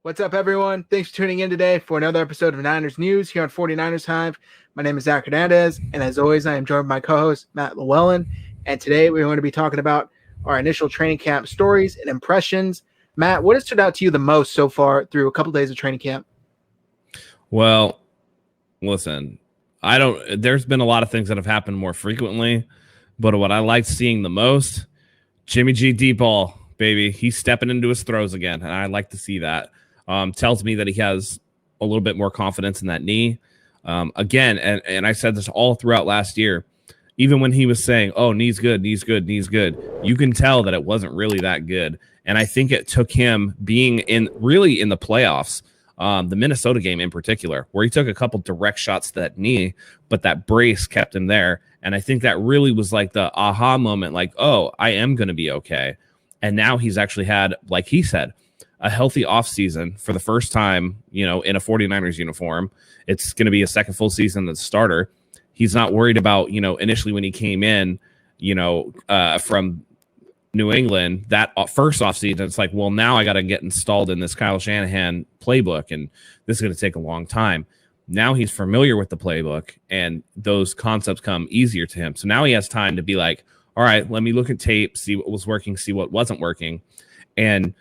What's up, everyone? Thanks for tuning in today for another episode of Niners News here on 49ers Hive. My name is Zach Hernandez, and as always, I am joined by my co-host, Matt Llewellyn. And today we're going to be talking about our initial training camp stories and impressions. Matt, what has stood out to you the most so far through a couple days of training camp? Well, listen, there's been a lot of things that have happened more frequently, but what I liked seeing the most, Jimmy G deep ball, baby. He's stepping into his throws again, and I like to see that. Tells me that he has a little bit more confidence in that knee. Again, and I said this all throughout last year, even when he was saying, oh, knee's good, you can tell that it wasn't really that good. And I think it took him being in the playoffs, the Minnesota game in particular, where he took a couple direct shots to that knee, but that brace kept him there. And I think that really was like the aha moment, like, oh, I am going to be okay. And now he's actually had, like he said, a healthy offseason for the first time, in a 49ers uniform. It's going to be a second full season as a starter. He's not worried about, initially when he came in, from New England, that first offseason, it's like, well, now I got to get installed in this Kyle Shanahan playbook, and this is going to take a long time. Now he's familiar with the playbook, and those concepts come easier to him. So now he has time to be like, all right, let me look at tape, see what was working, see what wasn't working. And,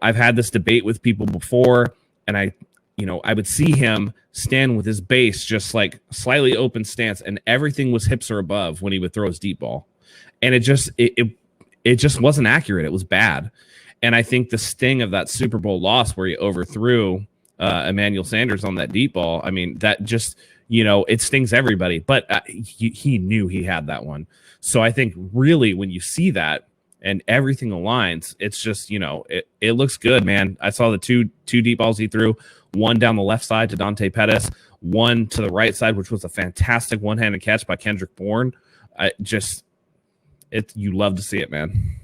I've had this debate with people before, and I would see him stand with his base just like slightly open stance, and everything was hips or above when he would throw his deep ball. And it just wasn't accurate. It was bad. And I think the sting of that Super Bowl loss where he overthrew Emmanuel Sanders on that deep ball, I mean, that just, it stings everybody. But he knew he had that one. So I think really when you see that, and everything aligns, it's just, it looks good, man. I saw the two deep balls he threw, one down the left side to Dante Pettis, one to the right side, which was a fantastic one-handed catch by Kendrick Bourne. You love to see it, man.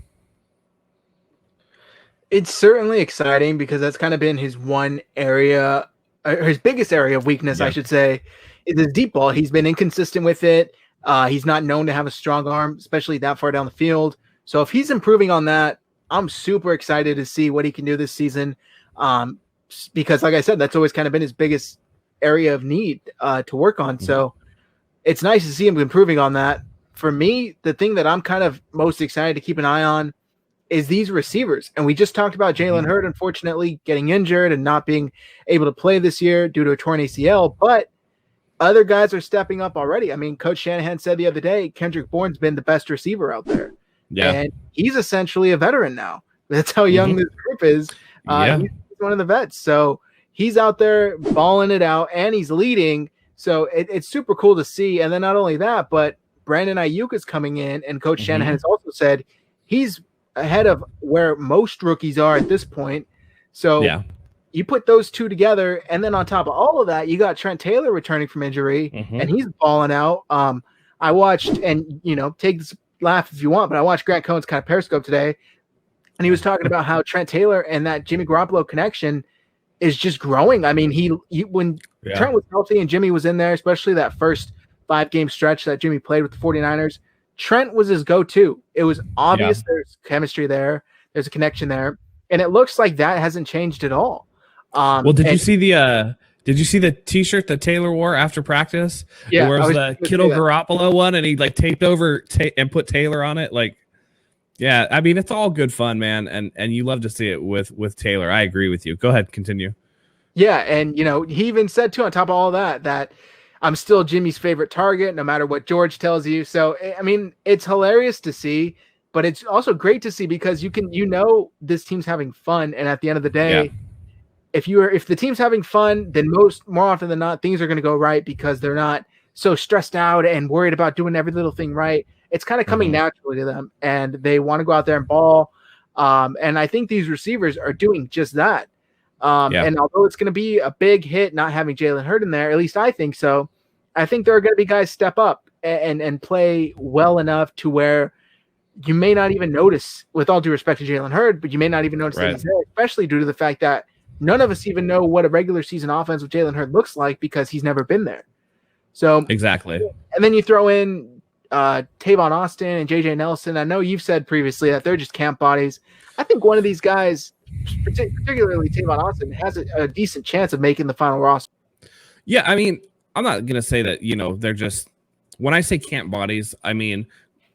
It's certainly exciting because that's kind of been his one area, or his biggest area of weakness, I should say, is his deep ball. He's been inconsistent with it. He's not known to have a strong arm, especially that far down the field. So if he's improving on that, I'm super excited to see what he can do this season. Because like I said, that's always kind of been his biggest area of need to work on. So it's nice to see him improving on that. For me, the thing that I'm kind of most excited to keep an eye on is these receivers. And we just talked about Jalen Hurd, unfortunately, getting injured and not being able to play this year due to a torn ACL. But other guys are stepping up already. I mean, Coach Shanahan said the other day, Kendrick Bourne's been the best receiver out there. Yeah. And he's essentially a veteran now. That's how young this group is. He's one of the vets. So he's out there balling it out, and he's leading. So it's super cool to see. And then not only that, but Brandon Nyuk is coming in, and Coach Shanahan has also said he's ahead of where most rookies are at this point. So you put those two together, and then on top of all of that, you got Trent Taylor returning from injury, and he's balling out. I watched, and take this laugh if you want, but I watched Grant Cohn's kind of Periscope today, and he was talking about how Trent Taylor and that Jimmy Garoppolo connection is just growing. I mean, when Trent was healthy and Jimmy was in there, especially that first 5-game stretch that Jimmy played with the 49ers, Trent was his go-to. It was obvious there's chemistry there, there's a connection there, and it looks like that hasn't changed at all. Did you see the T-shirt that Taylor wore after practice? Yeah, where it was the Kittle Garoppolo one, and he like taped over and put Taylor on it. Like, yeah, I mean, it's all good fun, man, and you love to see it with Taylor. I agree with you. Go ahead, continue. Yeah, and he even said too, on top of all that I'm still Jimmy's favorite target, no matter what George tells you. So I mean, it's hilarious to see, but it's also great to see because this team's having fun, and at the end of the day. Yeah. If the team's having fun, then more often than not, things are going to go right because they're not so stressed out and worried about doing every little thing right. It's kind of coming naturally to them, and they want to go out there and ball. And I think these receivers are doing just that. And although it's going to be a big hit not having Jalen Hurd in there, at least I think so, I think there are going to be guys step up and play well enough to where you may not even notice, with all due respect to Jalen Hurd, but you may not even notice that he's there, especially due to the fact that none of us even know what a regular season offense with Jalen Hurd looks like because he's never been there. So exactly. And then you throw in Tavon Austin and JJ Nelson. I know you've said previously that they're just camp bodies. I think one of these guys particularly Tavon Austin, has a decent chance of making the final roster. Yeah, I mean, I'm not going to say that, they're just, when I say camp bodies, I mean,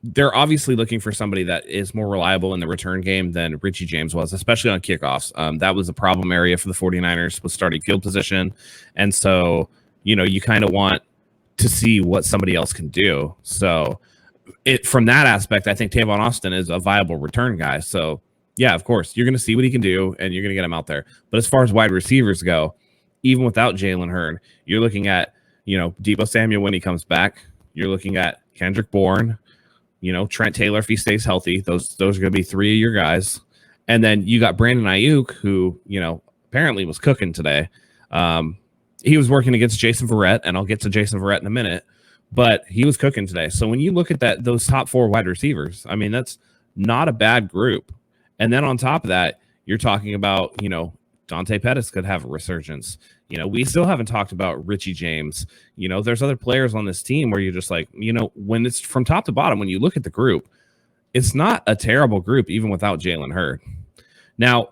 they're obviously looking for somebody that is more reliable in the return game than Richie James was, especially on kickoffs. That was a problem area for the 49ers with starting field position. And so, you kind of want to see what somebody else can do. So from that aspect, I think Tavon Austin is a viable return guy. So yeah, of course, you're going to see what he can do and you're going to get him out there. But as far as wide receivers go, even without Jalen Hurd, you're looking at, Deebo Samuel when he comes back. You're looking at Kendrick Bourne, Trent Taylor, if he stays healthy. Those are going to be three of your guys. And then you got Brandon Ayuk, who, apparently was cooking today. He was working against Jason Verrette, and I'll get to Jason Verrette in a minute, but he was cooking today. So when you look at those top four wide receivers, I mean, that's not a bad group. And then on top of that, you're talking about, Dante Pettis could have a resurgence. We still haven't talked about Richie James. There's other players on this team where you're just like, when it's from top to bottom, when you look at the group, it's not a terrible group, even without Jalen Hurd. Now,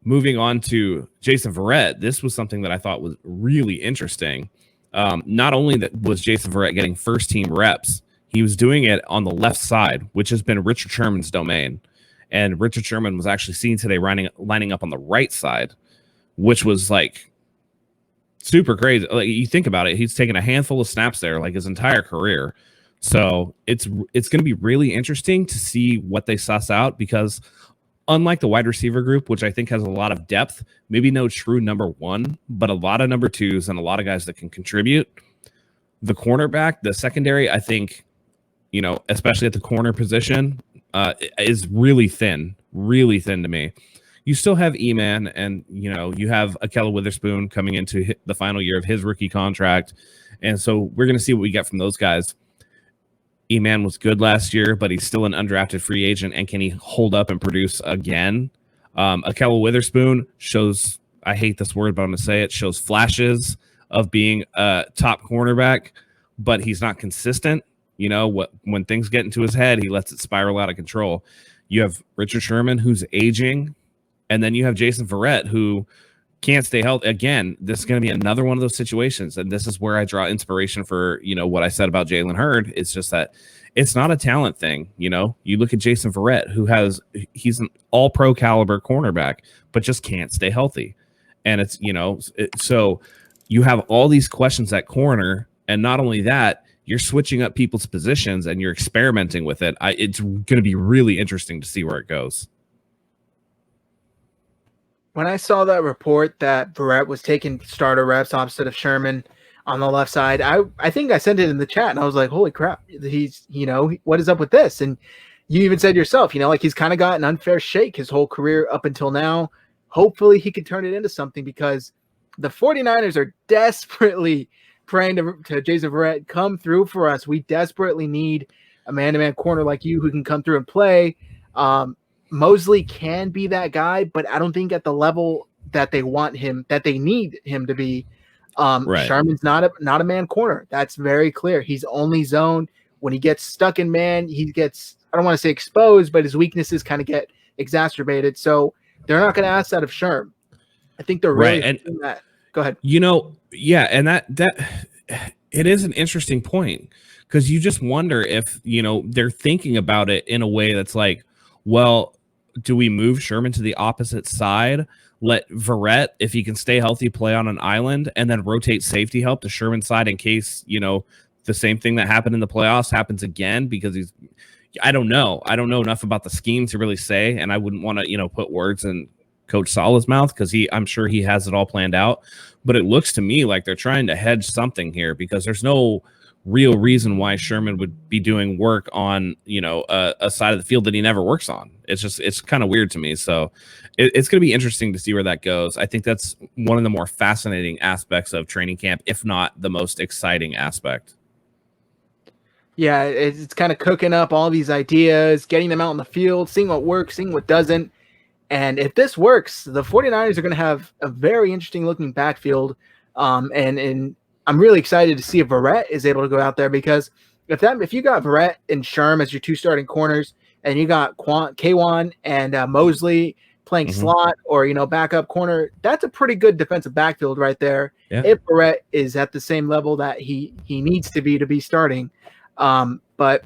moving on to Jason Verrette, this was something that I thought was really interesting. Not only that was Jason Verrette getting first team reps, he was doing it on the left side, which has been Richard Sherman's domain. And Richard Sherman was actually seen today lining up on the right side, which was like super crazy. Like, you think about it, he's taken a handful of snaps there, like his entire career. So it's going to be really interesting to see what they suss out, because unlike the wide receiver group, which I think has a lot of depth, maybe no true number one, but a lot of number twos and a lot of guys that can contribute, the cornerback, the secondary, I think, especially at the corner position, is really thin to me. You still have E-Man, and you have Akella Witherspoon coming into the final year of his rookie contract, and so we're going to see what we get from those guys. E-Man was good last year, but he's still an undrafted free agent, and can he hold up and produce again? Akella Witherspoon shows, I hate this word, but I'm going to say it, shows flashes of being a top cornerback, but he's not consistent. When things get into his head, he lets it spiral out of control. You have Richard Sherman, who's aging, and then you have Jason Verrette, who can't stay healthy. Again, this is going to be another one of those situations, and this is where I draw inspiration for, what I said about Jalen Hurd. It's just that it's not a talent thing. You look at Jason Verrette, he's an all-pro caliber cornerback, but just can't stay healthy. And it's, so you have all these questions at corner, and not only that, you're switching up people's positions and you're experimenting with it. It's going to be really interesting to see where it goes. When I saw that report that Verrette was taking starter reps opposite of Sherman on the left side, I think I sent it in the chat, and I was like, holy crap, he's, what is up with this? And you even said yourself, like he's kind of got an unfair shake his whole career up until now. Hopefully he can turn it into something, because the 49ers are desperately praying to Jason Verrette, come through for us. We desperately need a man-to-man corner like you who can come through and play. Mosley can be that guy, but I don't think at the level that they want him, that they need him to be. Right. Sherman's not a man corner. That's very clear. He's only zone. When he gets stuck in man, he gets, I don't want to say exposed, but his weaknesses kind of get exacerbated. So they're not going to ask that of Sherm. I think they're really doing that. Go ahead. Yeah, and that it is an interesting point, because you just wonder if, they're thinking about it in a way that's like, well, do we move Sherman to the opposite side, let Verrette, if he can stay healthy, play on an island, and then rotate safety help to Sherman's side in case, the same thing that happened in the playoffs happens again? Because I don't know enough about the scheme to really say, and I wouldn't want to, put words in Coach Salah's mouth, because I'm sure he has it all planned out. But it looks to me like they're trying to hedge something here, because there's no real reason why Sherman would be doing work on, a side of the field that he never works on. It's kind of weird to me. So it's going to be interesting to see where that goes. I think that's one of the more fascinating aspects of training camp, if not the most exciting aspect. Yeah, it's kind of cooking up all these ideas, getting them out in the field, seeing what works, seeing what doesn't. And if this works, the 49ers are going to have a very interesting looking backfield. And I'm really excited to see if Verrette is able to go out there, because if you got Verrette and Sherm as your two starting corners, and you got Kwan and Mosley playing slot or, backup corner, that's a pretty good defensive backfield right there. Yeah. If Verrette is at the same level that he needs to be starting. But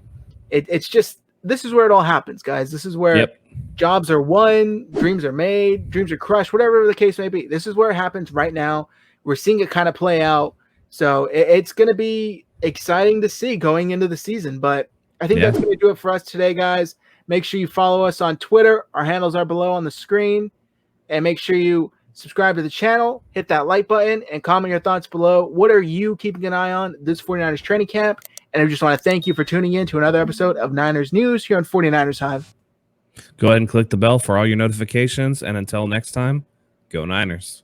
it's just, this is where it all happens, guys. This is where jobs are won, dreams are made, dreams are crushed, whatever the case may be. This is where it happens right now. We're seeing it kind of play out. So it's going to be exciting to see going into the season. But I think that's going to do it for us today, guys. Make sure you follow us on Twitter. Our handles are below on the screen. And make sure you subscribe to the channel, hit that like button, and comment your thoughts below. What are you keeping an eye on this 49ers training camp? And I just want to thank you for tuning in to another episode of Niners News here on 49ers Hive. Go ahead and click the bell for all your notifications. And until next time, go Niners.